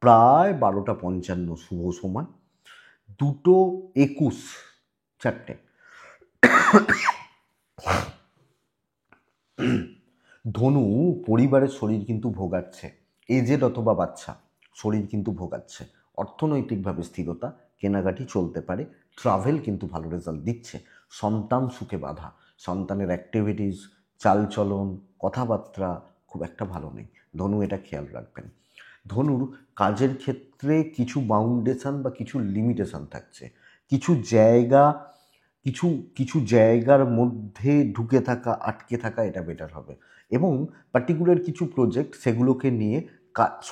প্রায় 12:55 শুভ সময়। 2:21 4টে। ধনু পরিবারের শরীর কিন্তু ভোগাচ্ছে, এজেড অথবা বাচ্চা শরীর কিন্তু ভোগাচ্ছে। অর্থনৈতিকভাবে স্থিরতা, কেনাকাটি চলতে পারে। ট্রাভেল কিন্তু ভালো রেজাল্ট দিচ্ছে। সন্তান সুখে বাধা, সন্তানের অ্যাক্টিভিটিস, চালচলন, কথাবার্তা খুব একটা ভালো নেই। ধনু এটা খেয়াল রাখবেন। ধনুর কাজের ক্ষেত্রে কিছু বাউন্ডেশন বা কিছু লিমিটেশন থাকছে। কিছু জায়গার মধ্যে ঢুকে থাকা, আটকে থাকা, এটা বেটার হবে। এবং পার্টিকুলার কিছু প্রজেক্ট, সেগুলোকে নিয়ে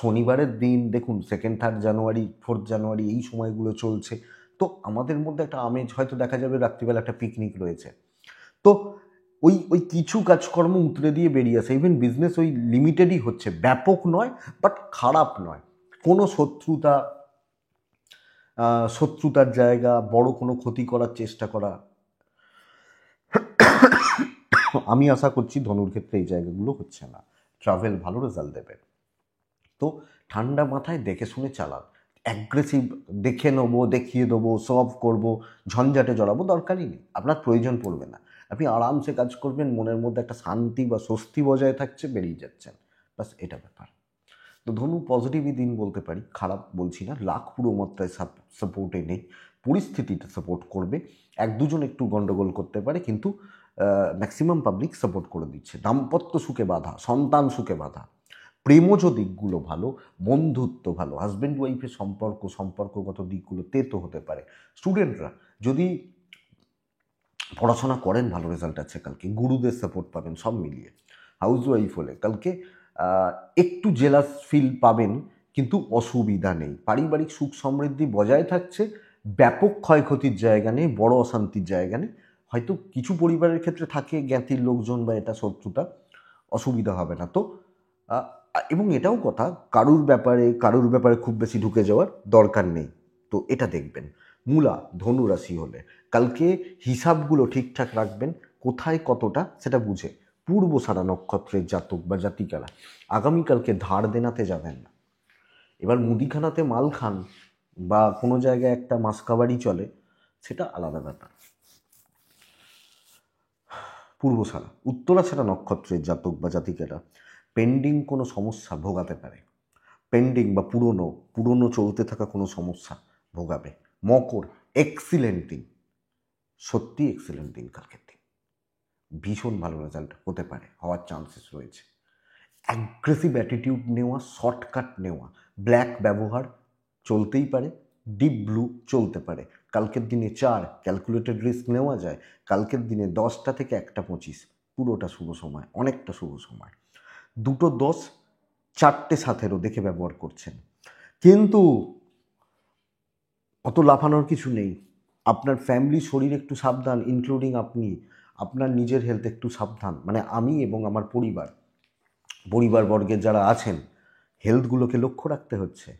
শনিবারের দিন দেখুন, 2nd 3rd জানুয়ারি, 4th জানুয়ারি এই সময়গুলো চলছে। তো আমাদের মধ্যে একটা আমেজ, হয়তো দেখা যাবে রাত্রিবেলা একটা পিকনিক রয়েছে। তো ওই কিছু কাজকর্ম উতরে দিয়ে বেরিয়ে আসে। ইভেন বিজনেস ওই লিমিটেডই হচ্ছে, ব্যাপক নয়, বাট খারাপ নয়। কোনো শত্রুতার জায়গা, বড় কোনো ক্ষতি করার চেষ্টা করা, আমি আশা করছি ধনুর ক্ষেত্রে এই জায়গাগুলো হচ্ছে না। ট্রাভেল ভালো রেজাল্ট দেবে। তো ঠান্ডা মাথায় দেখে শুনে চালান। অ্যাগ্রেসিভ দেখে নেবো, দেখিয়ে দেবো, সলভ করবো, ঝঞ্ঝাটে জড়াবো, দরকারই নেই, আপনার প্রয়োজন পড়বে না। আপনি আরামসে কাজ করবেন, মনের মধ্যে একটা শান্তি বা স্বস্তি বজায় থাকছে, বেরিয়ে যাচ্ছেন, বাস এটা ব্যাপার। তো ধনু পজিটিভই দিন বলতে পারি, খারাপ বলছি না। লাখ পুরো মাত্রায় সাপোর্টে নেই, পরিস্থিতিটা সাপোর্ট করবে। এক দুজন একটু গন্ডগোল করতে পারে, কিন্তু ম্যাক্সিমাম পাবলিক সাপোর্ট করে দিচ্ছে। দাম্পত্য সুখে বাধা, সন্তান সুখে বাধা, প্রেমজ দিকগুলো ভালো, বন্ধুত্ব ভালো, হাজব্যান্ড ওয়াইফের সম্পর্কগত দিকগুলো তেতো হতে পারে। স্টুডেন্টরা যদি পড়াশোনা করেন, ভালো রেজাল্ট আছে কালকে, গুরুদের সাপোর্ট পাবেন, সব মিলিয়ে। হাউস ওয়াইফ হলে কালকে একটু জেলাস ফিল পাবেন, কিন্তু অসুবিধা নেই। পারিবারিক সুখ সমৃদ্ধি বজায় থাকছে, ব্যাপক ক্ষয়ক্ষতির জায়গা নেই, বড় অশান্তির জায়গা নেই। হয়তো কিছু পরিবারের ক্ষেত্রে থাকে জ্ঞাতির লোকজন বা এটা শত্রুতা, অসুবিধা হবে না তো। এবং এটাও কথা, কারুর ব্যাপারে খুব বেশি ঢুকে যাওয়ার দরকার নেই। তো এটা দেখবেন। মূলা ধনু রাশি হলে কালকে হিসাবগুলো ঠিকঠাক রাখবেন, কোথায় কতটা সেটা বুঝে। পূর্বসারা নক্ষত্রের জাতক বা জাতিকারা আগামীকালকে ধার দেনাতে যাবেন না। এবার মুদিখানাতে মাল খান বা কোনো জায়গায় একটা মাসকাবারি চলে, সেটা আলাদা ব্যাপার। পূর্বসারা উত্তরাছাড়া নক্ষত্রের জাতক বা জাতিকারা পেন্ডিং কোনো সমস্যা ভোগাতে পারে, পেন্ডিং বা পুরনো চলতে থাকা কোনো সমস্যা ভোগাবে। মকর এক্সিলেন্ট দিন, সত্যি এক্সিলেন্ট দিন কালকের দিন, ভীষণ ভালো রেজাল্ট হতে পারে, হওয়ার চান্সেস রয়েছে। অ্যাগ্রেসিভ অ্যাটিটিউড নেওয়া, শর্টকাট নেওয়া, ব্ল্যাক ব্যবহার চলতেই পারে, ডিপ ব্লু চলতে পারে। কালকের দিনে 4 ক্যালকুলেটেড রিস্ক নেওয়া যায়। কালকের দিনে 10টা থেকে 1টা 25 পুরোটা শুভ সময়, অনেকটা শুভ সময়। 2টো 10, 4টে 17 দেখে ব্যবহার করছেন, কিন্তু অত লাফানোর কিছু নেই। আপনার ফ্যামিলি শরীর একটু সাবধান, ইনক্লুডিং আপনি, আপনার নিজের হেলথ একটু সাবধান, মানে আমি এবং আমার পরিবারবর্গের যারা আছেন, হেলথগুলোকে লক্ষ্য রাখতে হচ্ছে।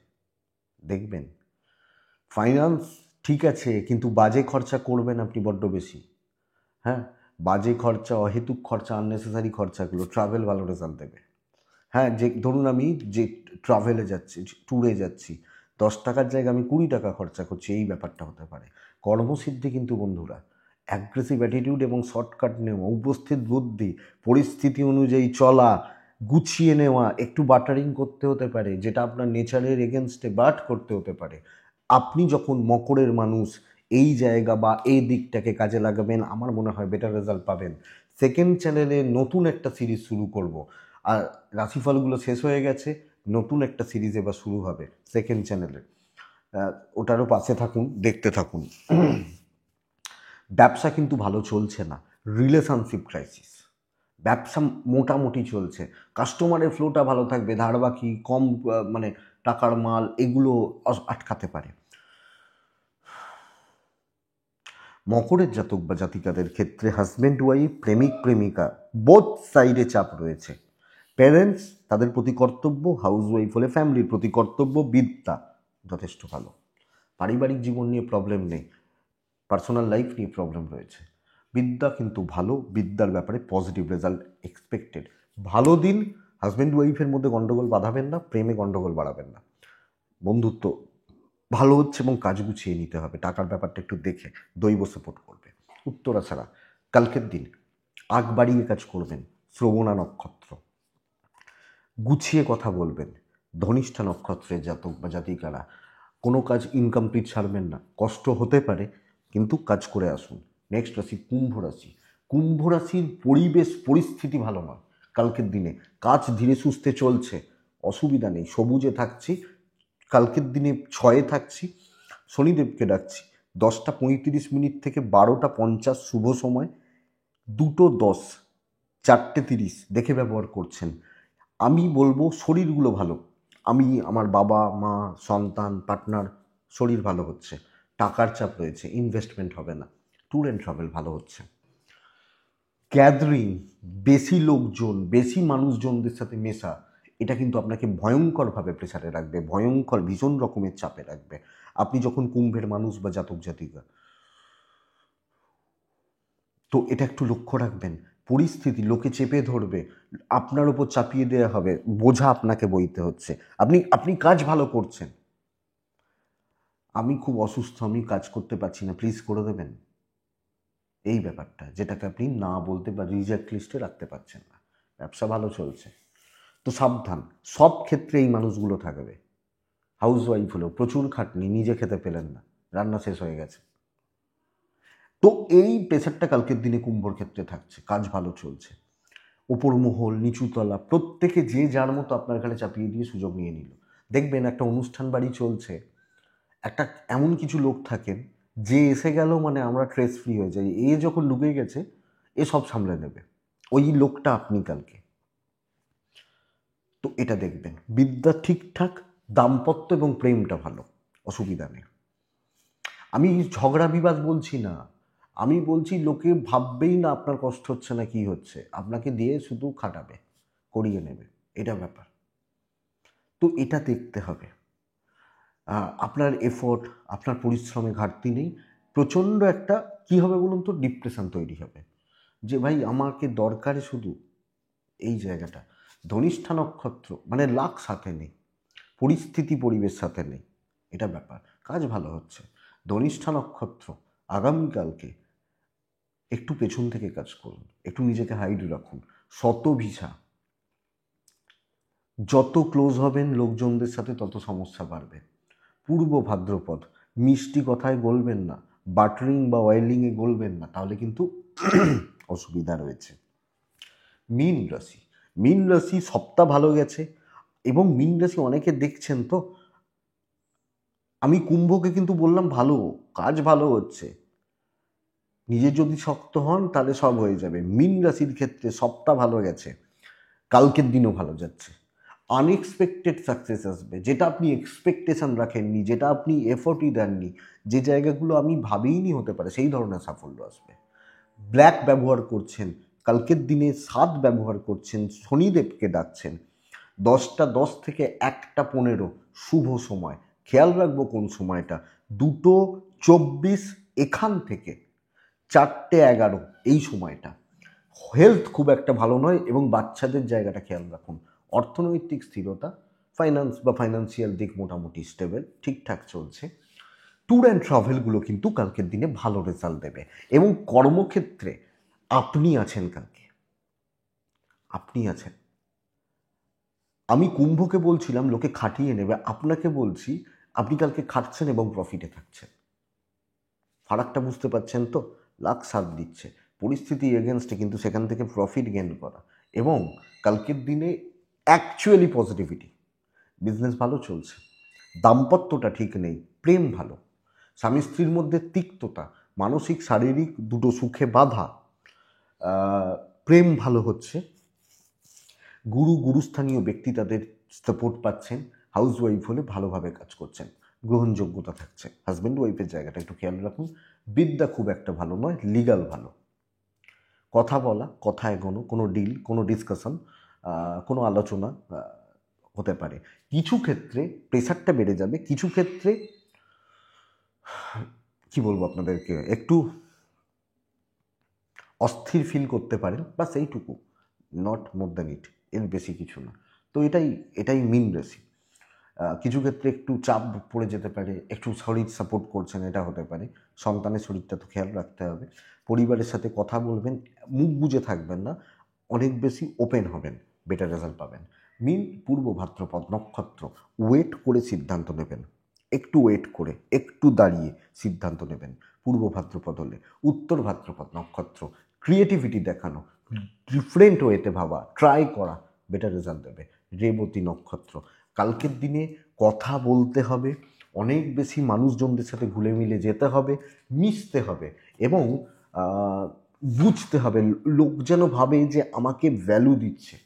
দেখবেন ফাইন্যান্স ঠিক আছে, কিন্তু বাজে খরচা করবেন আপনি বড্ড বেশি। হ্যাঁ, বাজে খরচা, অহেতুক খরচা, আননেসেসারি খরচাগুলো, ট্রাভেল ভালো রেজাল্ট দেবে। হ্যাঁ, যে ধরুন আমি যে ট্রাভেলে যাচ্ছি, ট্যুরে যাচ্ছি, 10 টাকার জায়গায় আমি 20 টাকা খরচা করছি, এই ব্যাপারটা হতে পারে। কর্মসিদ্ধি কিন্তু বন্ধুরা, অ্যাগ্রেসিভ অ্যাটিটিউড এবং শর্টকাট নেওয়া, উপস্থিত বুদ্ধি, পরিস্থিতি অনুযায়ী চলা, গুছিয়ে নেওয়া, একটু বাটারিং করতে হতে পারে, যেটা আপনার নেচারের এগেনস্টে বাট করতে হতে পারে। আপনি যখন মকরের মানুষ, এই জায়গা বা এই দিকটাকে কাজে লাগাবেন, আমার মনে হয় বেটার রেজাল্ট পাবেন। সেকেন্ড চ্যানেলে নতুন একটা সিরিজ শুরু করব, আর রাশিফলগুলো শেষ হয়ে গেছে, নতুন একটা সিরিজ এবার শুরু হবে সেকেন্ড চ্যানেলে, ওটারও পাশে থাকুন, দেখতে থাকুন। ব্যবসা কিন্তু ভালো চলছে না, রিলেশনশিপ ক্রাইসিস। ব্যবসা মোটামুটি চলছে, কাস্টমারের ফ্লোটা ভালো থাকবে, ধার বাকি কম, মানে টাকার মাল এগুলো আটকাতে পারে। মকরের জাতক বা জাতিকাদের ক্ষেত্রে হাজব্যান্ড ওয়াইফ, প্রেমিক প্রেমিকা, বোথ সাইডে চাপ রয়েছে। প্যারেন্টস তাদের প্রতি কর্তব্য, হাউস ওয়াইফ হলে ফ্যামিলির প্রতি কর্তব্য, বিদ্যা যথেষ্ট ভালো। পারিবারিক জীবন নিয়ে প্রবলেম নেই, পার্সোনাল লাইফ নিয়ে প্রবলেম রয়েছে। বিদ্যা কিন্তু ভালো, বিদ্যার ব্যাপারে পজিটিভ রেজাল্ট এক্সপেক্টেড। ভালো দিন, হাজব্যান্ড ওয়াইফের মধ্যে গণ্ডগোল বাঁধাবেন না, প্রেমে গণ্ডগোল বাড়াবেন না। বন্ধুত্ব ভালো হচ্ছে এবং কাজ গুছিয়ে নিতে হবে, টাকার ব্যাপারটা একটু দেখে। দৈব সাপোর্ট করবে। উত্তরা ছাড়া কালকের দিন আগ বাড়িয়ে কাজ করবেন, শ্রবণা নক্ষত্র, গুছিয়ে কথা বলবেন। ধনিষ্ঠা নক্ষত্রের জাতক বা জাতিকারা কোনো কাজ ইনকমপ্লিট ছাড়বেন না, কষ্ট হতে পারে কিন্তু কাজ করে আসুন। নেক্সট রাশি কুম্ভ রাশি। কুম্ভ রাশির পরিবেশ পরিস্থিতি ভালো নয় কালকের দিনে, কাজ ধীরে সুস্থে চলছে, অসুবিধা নেই, সবুজে থাকছি। কালকের দিনে 6-এ থাকছি, শনিদেবকে ডাকছি। 10টা 35 থেকে 12টা 50 শুভ সময়, 2টো 10, 4টে 30 দেখে ব্যবহার করছেন। আমি বলবো শরীরগুলো ভালো, আমি, আমার বাবা মা, সন্তান, পার্টনার, শরীর ভালো হচ্ছে। টাকার চাপ রয়েছে, ইনভেস্টমেন্ট হবে না। ট্যুর অ্যান্ড ট্রাভেল ভালো হচ্ছে। গ্যাদারিং, বেশি লোকজন, বেশি মানুষজনদের সাথে মেশা, এটা কিন্তু আপনাকে ভয়ঙ্করভাবে প্রেসারে রাখবে, ভয়ঙ্কর ভীষণ রকমের চাপে রাখবে। আপনি যখন কুম্ভের মানুষ বা জাতক জাতিকা, তো এটা একটু লক্ষ্য রাখবেন। পরিস্থিতি লোকে চেপে ধরবে, আপনার ওপর চাপিয়ে দেওয়া হবে, বোঝা আপনাকে বইতে হচ্ছে। আপনি কাজ ভালো করছেন, আমি খুব অসুস্থ, আমি কাজ করতে পারছি না, প্লিজ করে দেবেন, এই ব্যাপারটা, যেটাকে আপনি না বলতে বা রিজেক্ট লিস্টে রাখতে পারছেন না। ব্যবসা ভালো চলছে, তো সাবধান, সব ক্ষেত্রে এই মানুষগুলো থাকবে। হাউস ওয়াইফ হলেও প্রচুর খাটনি, নিজে খেতে পেলেন না, রান্না শেষ হয়ে গেছে। তো এই প্রেশারটা কালকের দিনে কুম্ভর ক্ষেত্রে থাকছে। কাজ ভালো চলছে, ওপর মহল নিচুতলা প্রত্যেকে যে যার মতো আপনার ঘাড়ে চাপিয়ে দিয়ে সুযোগ নিয়ে নিল। দেখবেন একটা অনুষ্ঠান বাড়ি চলছে, একটা এমন কিছু লোক থাকেন যে এসে গেল মানে আমরা ট্রেস ফ্রি হয়ে যাই, এ যখন ঢুকে গেছে এ সব সামলে নেবে, ওই লোকটা আপনি কালকে। তো এটা দেখবেন, বিদ্যা ঠিকঠাক, দাম্পত্য এবং প্রেমটা ভালো, অসুবিধা নেই। আমি ঝগড়া বিবাদ বলছি না, আমি বলছি লোকে ভাববেই না আপনার কষ্ট হচ্ছে না কি হচ্ছে, আপনাকে দিয়ে শুধু খাটাবে, করিয়ে নেবে, এটা ব্যাপার। তো এটা দেখতে হবে। আপনার এফোর্ট, আপনার পরিশ্রমে ঘাটতি নেই, প্রচণ্ড একটা কী হবে বলুন তো, ডিপ্রেশন তৈরি হবে যে ভাই আমাকে দরকারে শুধু এই জায়গাটা। ধনিষ্ঠা নক্ষত্র মানে লাখ সাথে নেই, পরিস্থিতি পরিবেশ সাথে নেই, এটা ব্যাপার। কাজ ভালো হচ্ছে। ধনিষ্ঠা নক্ষত্র আগামীকালকে একটু পেছন থেকে কাজ করুন, একটু নিজেকে হাইড রাখুন। শতভিসা, যত ক্লোজ হবেন লোকজনদের সাথে তত সমস্যা বাড়বে। পূর্ব ভাদ্রপদ, মিষ্টি কথায় গলবেন না, বাটারিং বা অয়েলিংয়ে গলবেন না, তাহলে কিন্তু অসুবিধা রয়েছে। মীন রাশি, মীন রাশি সপ্তাহ ভালো গেছে, এবং মীন রাশি অনেকে দেখছেন তো, আমি কুম্ভকে কিন্তু বললাম ভালো, কাজ ভালো হচ্ছে, নিজে যদি শক্ত হন তাহলে সব হয়ে যাবে। মীন রাশির ক্ষেত্রে সপ্তাহ ভালো গেছে, কালকের দিনও ভালো যাচ্ছে, আনএক্সপেক্টেড সাকসেস আসবে, যেটা আপনি এক্সপেকটেশন রাখেননি, যেটা আপনি এফোর্টই দেননি, যে জায়গাগুলো আমি ভাবিইনি হতে পারে সেই ধরনের সাফল্য আসবে। ব্ল্যাক ব্যবহার করছেন, কালকের দিনে 7 ব্যবহার করছেন, শনিদেবকে ডাকছেন, 10টা 10 থেকে 1টা 15 শুভ সময়, খেয়াল রাখবো কোন সময়টা, 2টো 24 এখান থেকে 4টে 11 এই সময়টা। হেলথ খুব একটা ভালো নয়, এবং বাচ্চাদের জায়গাটা খেয়াল রাখুন। অর্থনৈতিক স্থিরতা, ফাইন্যান্স বা ফাইন্যান্সিয়াল দিক মোটামুটি স্টেবল, ঠিকঠাক চলছে। ট্যুর অ্যান্ড ট্রাভেলগুলো কিন্তু কালকের দিনে ভালো রেজাল্ট দেবে, এবং কর্মক্ষেত্রে আপনি আছেন কালকে, আপনি আছেন। আমি কুম্ভকে বলছিলাম লোকে খাটিয়ে নেবে, আপনাকে বলছি আপনি কালকে খাটছেন এবং প্রফিটে থাকছেন। ফারাকটা বুঝতে পারছেন তো? লাক সাথ দিচ্ছে, পরিস্থিতি এগেনস্টে, কিন্তু সেখান থেকে প্রফিট গেইন করা, এবং কালকের দিনে অ্যাকচুয়ালি পজিটিভিটি। বিজনেস ভালো চলছে, দাম্পত্যটা ঠিক নেই, প্রেম ভালো, স্বামী স্ত্রীর মধ্যে তিক্ততা, মানসিক শারীরিক দুটো সুখে বাধা, প্রেম ভালো হচ্ছে, গুরুস্থানীয় ব্যক্তি তাদের সাপোর্ট পাচ্ছেন, হাউস ওয়াইফ হলে ভালোভাবে কাজ করছেন, গ্রহণযোগ্যতা থাকছে। হাজব্যান্ড ওয়াইফের জায়গাটা একটু খেয়াল রাখুন। বিদ্যা খুব একটা ভালো নয়, লিগাল ভালো, কথা বলা, কথা এগোনো, কোনো ডিল, কোনো ডিসকাশন, কোনো আলোচনা হতে পারে। কিছু ক্ষেত্রে প্রেশারটা বেড়ে যাবে, কিছু ক্ষেত্রে কি বলবো আপনাদেরকে, একটু অস্থির ফিল করতে পারেন, বাস এইটুকু, নট মোর দ্যান ইট, এর বেশি কিছু না। তো এটাই মীন রাশি। কিছু ক্ষেত্রে একটু চাপ পড়ে যেতে পারে, একটু শরীর সাপোর্ট করছেন, এটা হতে পারে। সন্তানের শরীরটা তো খেয়াল রাখতে হবে। পরিবারের সাথে কথা বলবেন, মুখ বুজে থাকবেন না, অনেক বেশি ওপেন হবেন, বেটার রেজাল্ট পাবেন। মীন পূর্ব ভাদ্রপদ নক্ষত্র, ওয়েট করে সিদ্ধান্ত নেবেন, একটু ওয়েট করে, একটু দাঁড়িয়ে সিদ্ধান্ত নেবেন। পূর্ব ভাদ্রপদ হলে উত্তর ভাদ্রপদ নক্ষত্র, ক্রিয়েটিভিটি দেখানো, ডিফারেন্ট ওয়েতে ভাবা, ট্রাই করা, বেটার রেজাল্ট দেবে। রেবতী নক্ষত্র, কালকের দিনে কথা বলতে হবে, অনেক বেশি মানুষজনদের সাথে ঘুলে মিলে যেতে হবে, মিশতে হবে, এবং বুঝতে হবে, লোক যেন ভাবে যে আমাকে ভ্যালু দিচ্ছে,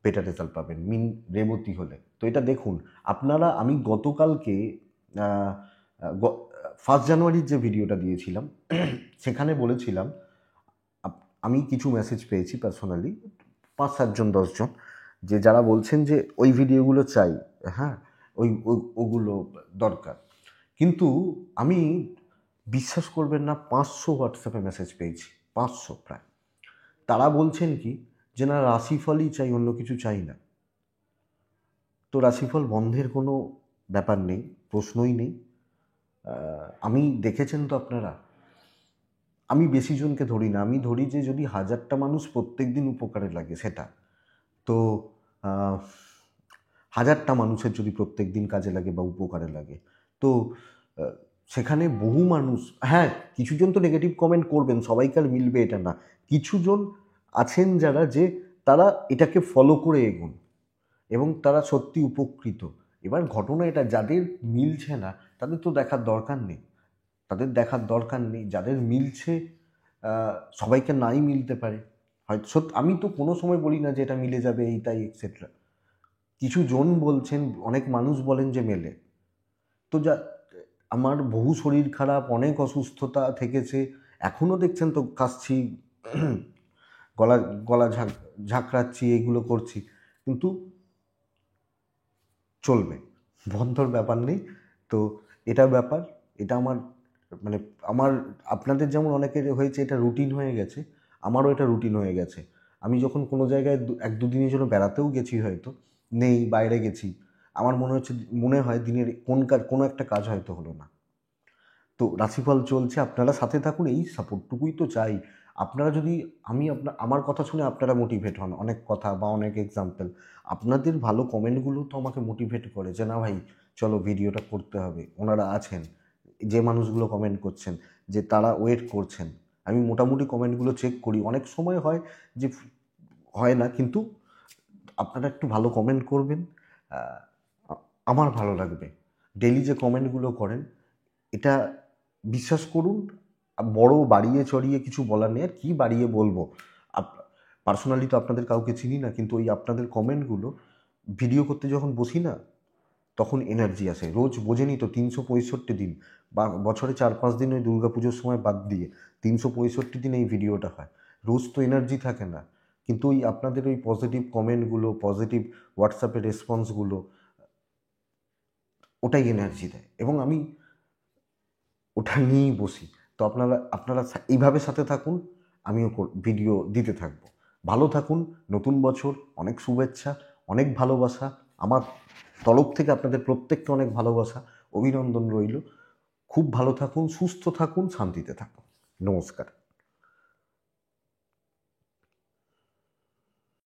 বেটার রেজাল্ট পাবেন মিন রেবতী হলে। তো এটা দেখুন আপনারা, আমি গতকালকে 1 জানুয়ারির যে ভিডিওটা দিয়েছিলাম সেখানে বলেছিলাম, আমি কিছু মেসেজ পেয়েছি পার্সোনালি, 5-7 জন 10 জন, যে যারা বলছেন যে ওই ভিডিওগুলো চাই, হ্যাঁ ওগুলো দরকার। কিন্তু আমি, বিশ্বাস করবেন না, 500 হোয়াটসঅ্যাপে মেসেজ পেয়েছি, 500 প্রায়। তারা বলছেন কি যে না রাশিফলই চাই, অন্য কিছু চাই না। তো রাশিফল বন্ধের কোনো ব্যাপার নেই, প্রশ্নই নেই। আমি দেখেছেন তো আপনারা, আমি বেশি জনকে ধরি না, আমি ধরি যে যদি 1000টা মানুষ প্রত্যেক দিন উপকারে লাগে সেটা, তো 1000টা মানুষের যদি প্রত্যেক দিন কাজে লাগে বা উপকারে লাগে, তো সেখানে বহু মানুষ, হ্যাঁ কিছুজন তো নেগেটিভ কমেন্ট করবেন, সবাইকার মিলবে এটা না, কিছুজন আছেন যারা যে তারা এটাকে ফলো করে এগোন এবং তারা সত্যি উপকৃত। এবার ঘটনা এটা, যাদের মিলছে না তাদের তো দেখার দরকার নেই, তাদের দেখার দরকার নেই। যাদের মিলছে, সবাইকে নাই মিলতে পারে, হয়তো সত্যি আমি তো কোনো সময় বলি না যে এটা মিলে যাবে এইটাই এক্সেট্রা, কিছু জন বলছেন, অনেক মানুষ বলেন যে মেলে। তো যা, আমার বহু শরীর খারাপ, অনেক অসুস্থতা থেকেছে, এখনও দেখছেন তো কাশছি, গলা গলা ঝাঁকড়াচ্ছি, এইগুলো করছি, কিন্তু চলবে, বন্ধর ব্যাপার নেই। তো এটা ব্যাপার, এটা আমার মানে আমার আপনাদের যেমন অনেকের হয়েছে এটা রুটিন হয়ে গেছে, আমারও এটা রুটিন হয়ে গেছে। আমি যখন কোনো জায়গায় 1-2 দিনের জন্য বেড়াতেও গেছি, হয়তো নেই, বাইরে গেছি, আমার মনে হয় দিনের কোনো একটা কাজ হয়তো হলো না। তো রাশিফল চলছে, আপনারা সাথে থাকুন, এই সাপোর্টটুকুই তো চাই। আপনারা যদি, আমার কথা শুনে আপনারা মোটিভেট হন, অনেক কথা বা অনেক এক্সাম্পল, আপনাদের ভালো কমেন্টগুলো তো আমাকে মোটিভেট করে যে না ভাই চলো ভিডিওটা করতে হবে। ওনারা আছেন, যে মানুষগুলো কমেন্ট করছেন, যে তারা ওয়েট করছেন, আমি মোটামুটি কমেন্টগুলো চেক করি, অনেক সময় হয় যে হয় না, কিন্তু আপনারা একটু ভালো কমেন্ট করবেন, আমার ভালো লাগবে। ডেইলি যে কমেন্টগুলো করেন, এটা বিশ্বাস করুন, বড় বাড়িয়ে চড়িয়ে কিছু বলার নেই, আর কী বাড়িয়ে বলবো, পার্সোনালি তো আপনাদের কাউকে চিনি না, কিন্তু ওই আপনাদের কমেন্টগুলো ভিডিও করতে যখন বসি না, তখন এনার্জি আসে। রোজ বোঝেনি তো 365 দিন, বা বছরে 4-5 দিন ওই দুর্গাপুজোর সময় বাদ দিয়ে 365 দিন এই ভিডিওটা হয়, রোজ তো এনার্জি থাকে না, কিন্তু ওই আপনাদের ওই পজিটিভ কমেন্টগুলো, পজিটিভ হোয়াটসঅ্যাপের রেসপন্সগুলো, ওটাই এনার্জি দেয়, এবং আমি ওটা নিয়েই বসি। তো আপনারা আপনারা এইভাবে সাথে থাকুন, আমিও ভিডিও দিতে থাকবো। ভালো থাকুন, নতুন বছর, অনেক শুভেচ্ছা, অনেক ভালোবাসা, আমার তরফ থেকে আপনাদের প্রত্যেককে অনেক ভালোবাসা, অভিনন্দন রইল। খুব ভালো থাকুন, সুস্থ থাকুন, শান্তিতে থাকুন। নমস্কার।